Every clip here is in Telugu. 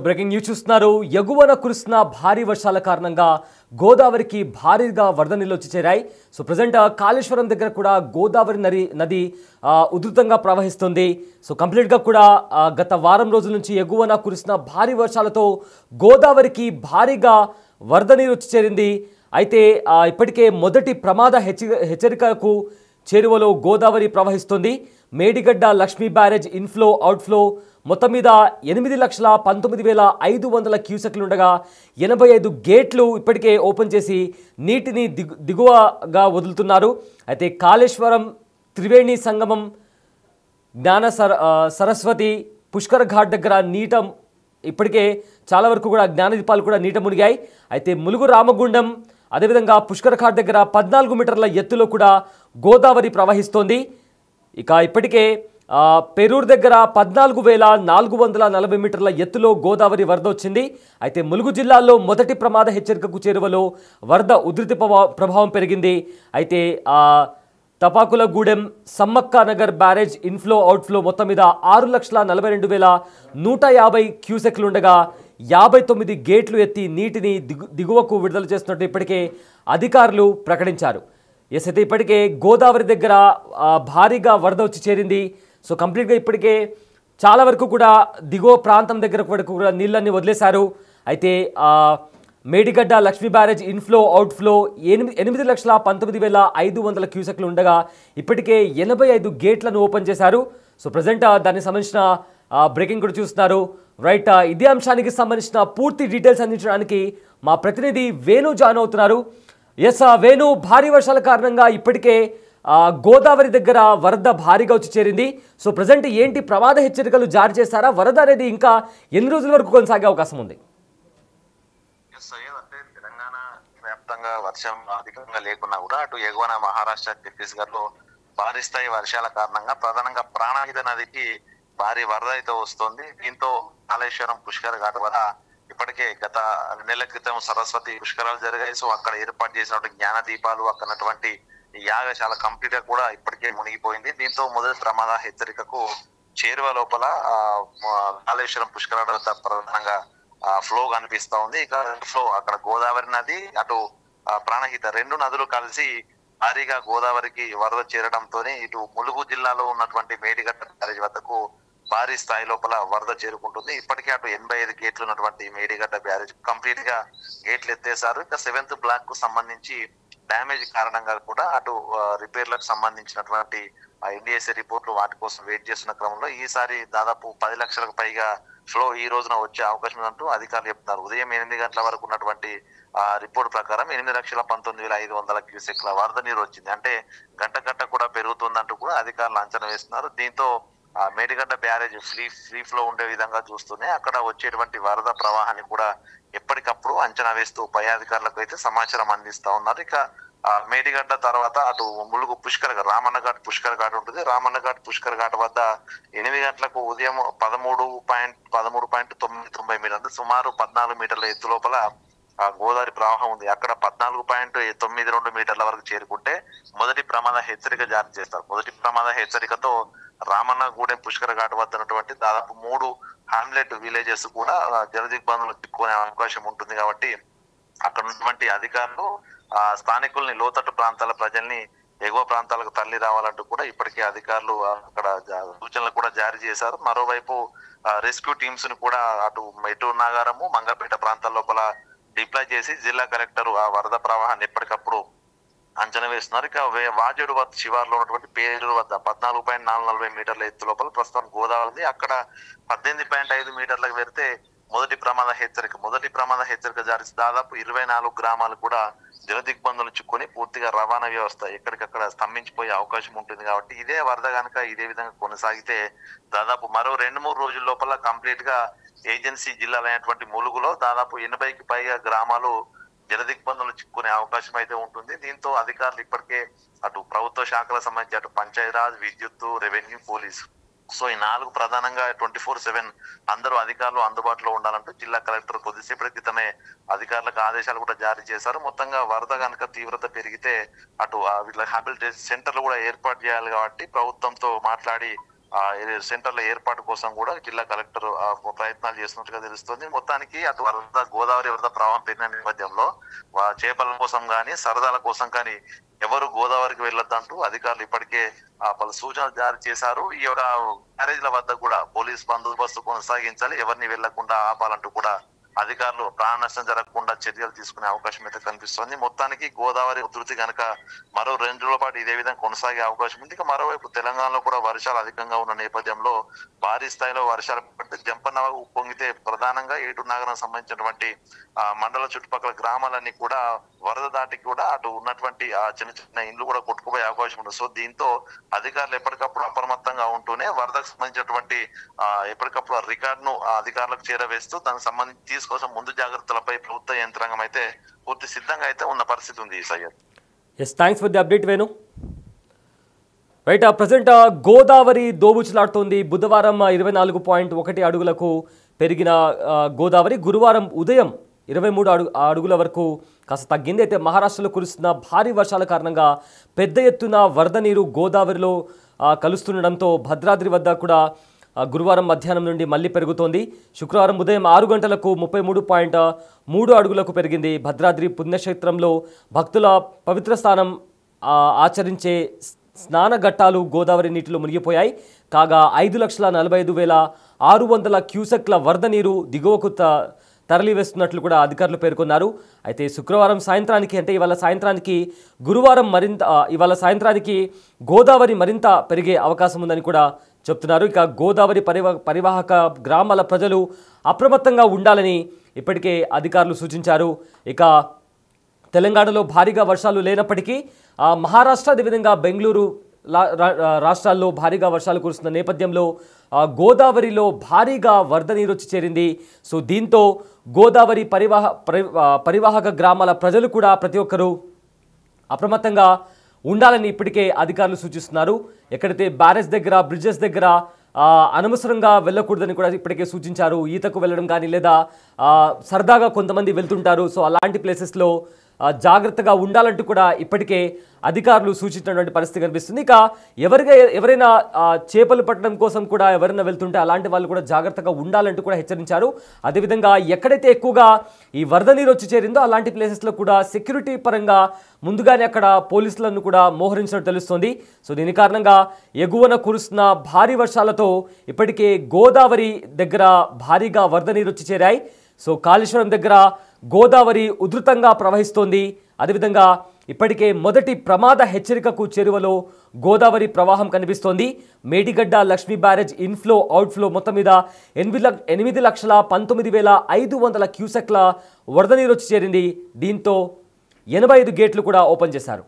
బ్రేకింగ్ న్యూస్ చూస్తున్నారు. ఎగువన కురుస్తున్న భారీ వర్షాల కారణంగా గోదావరికి భారీగా వరద నీళ్ళు వచ్చి చేరాయి. ప్రజెంట్ కాళేశ్వరం దగ్గర కూడా గోదావరి నది ఉధృతంగా ప్రవహిస్తుంది. కంప్లీట్గా కూడా గత వారం రోజుల నుంచి ఎగువన కురుస్తున్న భారీ వర్షాలతో గోదావరికి భారీగా వరద నీరు వచ్చి చేరింది. అయితే ఇప్పటికే మొదటి ప్రమాద హెచ్చరికలకు చేరువలో గోదావరి ప్రవహిస్తుంది. Medigadda Lakshmi barrage inflow outflow మొత్తం మీద 8,19,500 క్యూసెక్లుండగా 85 గేట్లు ఇప్పటికే ఓపెన్ చేసి నీటిని దిగువగా వదులుతున్నారు. అయితే కాళేశ్వరం త్రివేణి సంగమం జ్ఞాన సరస్వతి పుష్కర్ ఘాట్ దగ్గర ఇప్పటికే చాలా వరకు కూడా జ్ఞానదీపాలు కూడా నీట మునిగాయి. అయితే ములుగు రామగుండం అదేవిధంగా పుష్కర్ ఘాట్ దగ్గర 14 మీటర్ల ఎత్తులో కూడా గోదావరి ప్రవహిస్తోంది. ఇక ఇప్పటికే పెరూరు దగ్గర 14,440 మీటర్ల ఎత్తులో గోదావరి వరద వచ్చింది. అయితే ములుగు జిల్లాలో మొదటి ప్రమాద హెచ్చరికకు చేరువలో వరద ఉధృతి ప్రభావం పెరిగింది. అయితే Tupakulagudem Sammakka Nagar barrage inflow outflow మొత్తం మీద 6,42,150 క్యూసెక్లుండగా 59 గేట్లు ఎత్తి నీటిని దిగువకు విడుదల చేస్తున్నట్టు ఇప్పటికే అధికారులు ప్రకటించారు. అయితే ఇప్పటికే గోదావరి దగ్గర భారీగా వరద వచ్చి చేరింది. కంప్లీట్గా ఇప్పటికే చాలా వరకు కూడా దిగువ ప్రాంతం దగ్గర వరకు కూడా నీళ్ళన్నీ వదిలేశారు. అయితే Medigadda Lakshmi barrage inflow outflow 8,19,500 క్యూసెక్లు ఉండగా ఇప్పటికే 85 గేట్లను ఓపెన్ చేశారు. ప్రజెంట్ దానికి సంబంధించిన బ్రేకింగ్ కూడా చూస్తున్నారు. రైట్, ఇదే అంశానికి సంబంధించిన పూర్తి డీటెయిల్స్ అందించడానికి మా ప్రతినిధి వేణు జాయిన్ అవుతున్నారు. వేణు, భారీ వర్షాల కారణంగా ఇప్పటికే గోదావరి దగ్గర వరద భారీగా వచ్చి చేరింది. ప్రజెంట్ ఏంటి ప్రమాద హెచ్చరికలు జారీ చేశారా? వరద అనేది ఇంకా ఎన్ని రోజుల వరకు కొనసాగే అవకాశం ఉంది? అంటే తెలంగాణ వ్యాప్తంగా వర్షం అధికంగా లేకున్నా కూడా అటు ఎగువన మహారాష్ట్ర, ఛత్తీస్గఢ్ లో భారీ స్థాయి వర్షాల కారణంగా ప్రధానంగా ప్రాణహిత నదికి భారీ వరద అయితే వస్తుంది. దీంతో కాళేశ్వరం పుష్కర్ ఘాట్ వద్ద ఇప్పటికే గత నెల క్రితం సరస్వతి పుష్కరాలు జరిగాయి. అక్కడ ఏర్పాటు చేసినటువంటి జ్ఞాన దీపాలు అక్కడటువంటి యాగశాల కంప్లీట్ గా కూడా ఇప్పటికే మునిగిపోయింది. దీంతో మొదటి ప్రమాద హెచ్చరికకు చేరువ లోపల కాళేశ్వరం పుష్కరాల వద్ద ప్రధానంగా ఫ్లో కనిపిస్తా ఉంది. ఇక ఫ్లో అక్కడ గోదావరి నది అటు ప్రాణహిత రెండు నదులు కలిసి భారీగా గోదావరికి వరద చేరడంతో ఇటు ములుగు జిల్లాలో ఉన్నటువంటి మేడిగడ్డ బ్యారేజ్ వద్దకు భారీ స్థాయి లోపల వరద చేరుకుంటుంది. ఇప్పటికే అటు 85 గేట్లు ఉన్నటువంటి మేడిగడ్డ బ్యారేజ్ కంప్లీట్ గా గేట్లు ఎత్తేసారు. ఇక 7th బ్లాక్ కు సంబంధించి డ్యామేజ్ కారణంగా కూడా అటు రిపేర్లకు సంబంధించినటువంటి ఎన్డీఎస్ఏ రిపోర్ట్లు వాటి కోసం వెయిట్ చేస్తున్న క్రమంలో ఈసారి దాదాపు 10 లక్షలకు పైగా ఫ్లో ఈ రోజున వచ్చే అవకాశం ఉందంటూ అధికారులు చెప్తున్నారు. ఉదయం 8 గంటల వరకు ఉన్నటువంటి రిపోర్ట్ ప్రకారం 8,19,500 క్యూసెక్ల వరద నీరు వచ్చింది. అంటే గంట కూడా పెరుగుతుందంటూ కూడా అధికారులు అంచనా వేస్తున్నారు. దీంతో మేడిగడ్డ బ్యారేజ్ ఫ్రీ ఫ్లో ఉండే విధంగా చూస్తూనే అక్కడ వచ్చేటువంటి వరద ప్రవాహాన్ని కూడా ఎప్పటికప్పుడు అంచనా వేస్తూ పై అధికారులకు అయితే సమాచారం అందిస్తా ఉన్నారు. ఇక మేడిగడ్డ తర్వాత అటు ములుగు రామన్నఘాట్ పుష్కర్ ఘాట్ ఉంటుంది. రామన్నఘాట్ పుష్కర్ ఘాట్ వద్ద 8 గంటలకు ఉదయం 13.90 మీటర్లు సుమారు 14 మీటర్ల ఎత్తు లోపల గోదావరి ప్రవాహం ఉంది. అక్కడ 14.92 మీటర్ల వరకు చేరుకుంటే మొదటి ప్రమాద హెచ్చరిక జారీ చేస్తారు. మొదటి ప్రమాద హెచ్చరికతో రామన్నగూడెం పుష్కర్ ఘాట్ వద్ద ఉన్నటువంటి దాదాపు 3 హామ్లెట్ విలేజెస్ కూడా జలదిగ్బంధంలో చిక్కుకునే అవకాశం ఉంటుంది. కాబట్టి అక్కడ ఉన్నటువంటి అధికారులు స్థానికుల్ని లోతట్టు ప్రాంతాల ప్రజల్ని ఎగువ ప్రాంతాలకు తరలి రావాలంటూ కూడా ఇప్పటికే అధికారులు అక్కడ సూచనలు కూడా జారీ చేశారు. మరోవైపు రెస్క్యూ టీమ్స్ ని కూడా అటు మెట్టూరు నాగారము, మంగపేట ప్రాంతాల లోపల డిప్లాయ్ చేసి జిల్లా కలెక్టర్ ఆ వరద ప్రవాహాన్ని ఎప్పటికప్పుడు అంచనా వేస్తున్నారు. ఇక వాజేడు వద్ద శివార్లో ఉన్నటువంటి పేరూరు వద్ద 14.440 మీటర్ల ఎత్తు లోపల ప్రస్తుతం గోదావరి ఉంది. అక్కడ 18.5 మీటర్లకు వెళ్తే మొదటి ప్రమాద హెచ్చరిక జారీ దాదాపు 24 గ్రామాలు కూడా జలదిగ్బంధులు చిక్కుని పూర్తిగా రవాణా వ్యవస్థ ఎక్కడికక్కడ స్తంభించిపోయే అవకాశం ఉంటుంది. కాబట్టి ఇదే వరద కనుక ఇదే విధంగా కొనసాగితే దాదాపు మరో 2-3 రోజుల లోపల కంప్లీట్ గా ఏజెన్సీ జిల్లాలైనటువంటి ములుగులో దాదాపు 80కి పైగా గ్రామాలు జలదిగ్బంధులు చిక్కునే అవకాశం అయితే ఉంటుంది. దీంతో అధికారులు ఇప్పటికే అటు ప్రభుత్వ శాఖలకు సంబంధించి అటు పంచాయతీరాజ్, విద్యుత్, రెవెన్యూ, పోలీసు ఈ 4 ప్రధానంగా 24/7 అందరూ అధికారులు అందుబాటులో ఉండాలంటూ జిల్లా కలెక్టర్ కొద్దిసేపటి క్రితమే అధికారులకు ఆదేశాలు కూడా జారీ చేశారు. మొత్తంగా వరద కనుక తీవ్రత పెరిగితే అటు వీళ్ళ హాబిలిటేషన్ సెంటర్లు కూడా ఏర్పాటు చేయాలి. కాబట్టి ప్రభుత్వంతో మాట్లాడి సెంటర్ల ఏర్పాటు కోసం కూడా జిల్లా కలెక్టర్ ప్రయత్నాలు చేస్తున్నట్టుగా తెలుస్తుంది. మొత్తానికి అటు గోదావరి వరద ప్రవాహం పెరిగిన నేపథ్యంలో చేపల కోసం కానీ సరదాల కోసం కానీ ఎవరు గోదావరికి వెళ్ళొద్దంటూ అధికారులు ఇప్పటికే పలు సూచనలు జారీ చేశారు. ఈ యొక్క బ్యారేజ్ల వద్ద కూడా పోలీస్ బందోబస్తు కొనసాగించాలి, ఎవరిని వెళ్లకుండా ఆపాలంటూ కూడా అధికారులు ప్రాణ నష్టం జరగకుండా చర్యలు తీసుకునే అవకాశం అయితే కనిపిస్తుంది. మొత్తానికి గోదావరి ఉధృతి కనుక మరో 2 రోజుల పాటు ఇదే విధంగా కొనసాగే అవకాశం ఉంది. ఇక మరోవైపు తెలంగాణలో కూడా వర్షాలు అధికంగా ఉన్న నేపథ్యంలో భారీ స్థాయిలో వర్షాలు పడితే జంపన్న ఉప్పొంగితే ప్రధానంగా ఏటూరు నగరం సంబంధించినటువంటి మండల చుట్టుపక్కల గ్రామాలన్నీ కూడా వరద దాటి కూడా అటు ఉన్నటువంటి చిన్న చిన్న ఇండ్లు కూడా కొట్టుకుపోయే అవకాశం ఉంది. సో దీంతో అధికారులు ఎప్పటికప్పుడు అప్రమత్తంగా ఉంటూనే వరదకు సంబంధించినటువంటి ఎప్పటికప్పుడు రికార్డును అధికారులకు చేరవేస్తూ దానికి సంబంధించి కోసం ముందు జాగ్రత్తలపై ప్రభుత్వ యంత్రాంగం అయితే పూర్తి సిద్ధంగా అయితే ఉన్న పరిస్థితి ఉంది. Syed, thanks for the update Venu. Right, present Godavari దోబుచులాడుతోంది. బుధవారం 24.1 అడుగులకు పెరిగిన గోదావరి గురువారం ఉదయం 23 అడుగుల వరకు కాస్త తగ్గింది. అయితే మహారాష్ట్రలో కురుస్తున్న భారీ వర్షాల కారణంగా పెద్ద ఎత్తున వరద నీరు గోదావరిలో కలుస్తుండడంతో భద్రాద్రి వద్ద కూడా గురువారం మధ్యాహ్నం నుండి మళ్లీ పెరుగుతోంది. శుక్రవారం ఉదయం 6 గంటలకు 33.3 అడుగులకు పెరిగింది. భద్రాద్రి పుణ్యక్షేత్రంలో భక్తుల పవిత్ర స్నానం ఆచరించే స్నాన ఘట్టాలు గోదావరి నీటిలో మునిగిపోయాయి. కాగా 5,45,600 క్యూసెక్ల వరద నీరు దిగువకు తరలివేస్తున్నట్లు కూడా అధికారులు పేర్కొన్నారు. అయితే శుక్రవారం సాయంత్రానికి అంటే ఇవాళ సాయంత్రానికి ఇవాళ సాయంత్రానికి గోదావరి మరింత పెరిగే అవకాశం ఉందని కూడా చెప్తున్నారు. ఇక గోదావరి పరివాహక గ్రామాల ప్రజలు అప్రమత్తంగా ఉండాలని ఇప్పటికే అధికారులు సూచించారు. ఇక తెలంగాణలో భారీగా వర్షాలు లేనప్పటికీ మహారాష్ట్ర అదేవిధంగా బెంగళూరు రాష్ట్రాల్లో భారీగా వర్షాలు కురుస్తున్న నేపథ్యంలో గోదావరిలో భారీగా వరద నీరు వచ్చి చేరింది. సో దీంతో గోదావరి పరివాహక గ్రామాల ప్రజలు కూడా ప్రతి ఒక్కరూ అప్రమత్తంగా ఉండాలని ఇప్పటికే అధికారులు సూచిస్తున్నారు. ఎక్కడైతే బ్యారేజ్ దగ్గర బ్రిడ్జెస్ దగ్గర అనవసరంగా వెళ్ళకూడదని కూడా ఇప్పటికే సూచించారు. ఈతకు వెళ్ళడం కానీ లేదా సరదాగా కొంతమంది వెళ్తుంటారు. సో అలాంటి ప్లేసెస్లో జాగ్రత్తగా ఉండాలంటూ కూడా ఇప్పటికే అధికారులు సూచించినటువంటి పరిస్థితి కనిపిస్తుంది. ఇక ఎవరైనా చేపలు పట్టడం కోసం కూడా ఎవరైనా వెళ్తుంటే అలాంటి వాళ్ళు కూడా జాగ్రత్తగా ఉండాలంటూ కూడా హెచ్చరించారు. అదేవిధంగా ఎక్కడైతే ఎక్కువగా ఈ వరద నీరు వచ్చి చేరిందో అలాంటి ప్లేసెస్లో కూడా సెక్యూరిటీ పరంగా ముందుగానే అక్కడ పోలీసులను కూడా మోహరించినట్టు తెలుస్తోంది. సో దీని కారణంగా ఎగువన కురుస్తున్న భారీ వర్షాలతో ఇప్పటికే గోదావరి దగ్గర భారీగా వరద నీరు వచ్చి చేరాయి. సో కాళేశ్వరం దగ్గర గోదావరి ఉధృతంగా ప్రవహిస్తోంది. అదేవిధంగా ఇప్పటికే మొదటి ప్రమాద హెచ్చరికకు చేరువలో గోదావరి ప్రవాహం కనిపిస్తోంది. Medigadda Lakshmi barrage inflow outflow మొత్తం మీద 8,19,500 క్యూసెక్ల వరద నీరు వచ్చి చేరింది. దీంతో 85 గేట్లు కూడా ఓపెన్ చేశారు.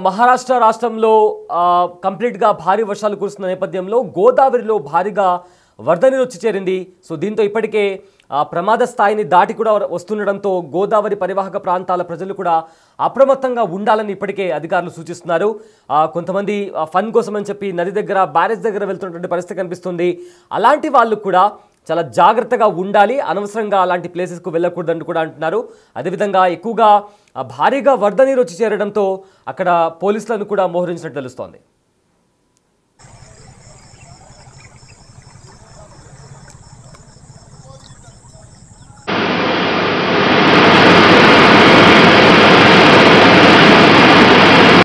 మహారాష్ట్ర రాష్ట్రంలో కంప్లీట్గా భారీ వర్షాలు కురుస్తున్న నేపథ్యంలో గోదావరిలో భారీగా వరద నీరు వచ్చి చేరింది. సో దీంతో ఇప్పటికే ప్రమాద స్థాయిని దాటి కూడా వస్తుండడంతో గోదావరి పరివాహక ప్రాంతాల ప్రజలు కూడా అప్రమత్తంగా ఉండాలని ఇప్పటికే అధికారులు సూచిస్తున్నారు. కొంతమంది ఫన్ కోసం అని చెప్పి నది దగ్గర బ్యారేజ్ దగ్గర వెళ్తున్నటువంటి పరిస్థితి కనిపిస్తుంది. అలాంటి వాళ్ళు కూడా చాలా జాగ్రత్తగా ఉండాలి, అనవసరంగా అలాంటి ప్లేసెస్కు వెళ్ళకూడదని కూడా అంటున్నారు. అదేవిధంగా ఎక్కువగా భారీగా వరద నీరు వచ్చి చేరడంతో అక్కడ పోలీసులను కూడా మోహరించినట్టు తెలుస్తోంది.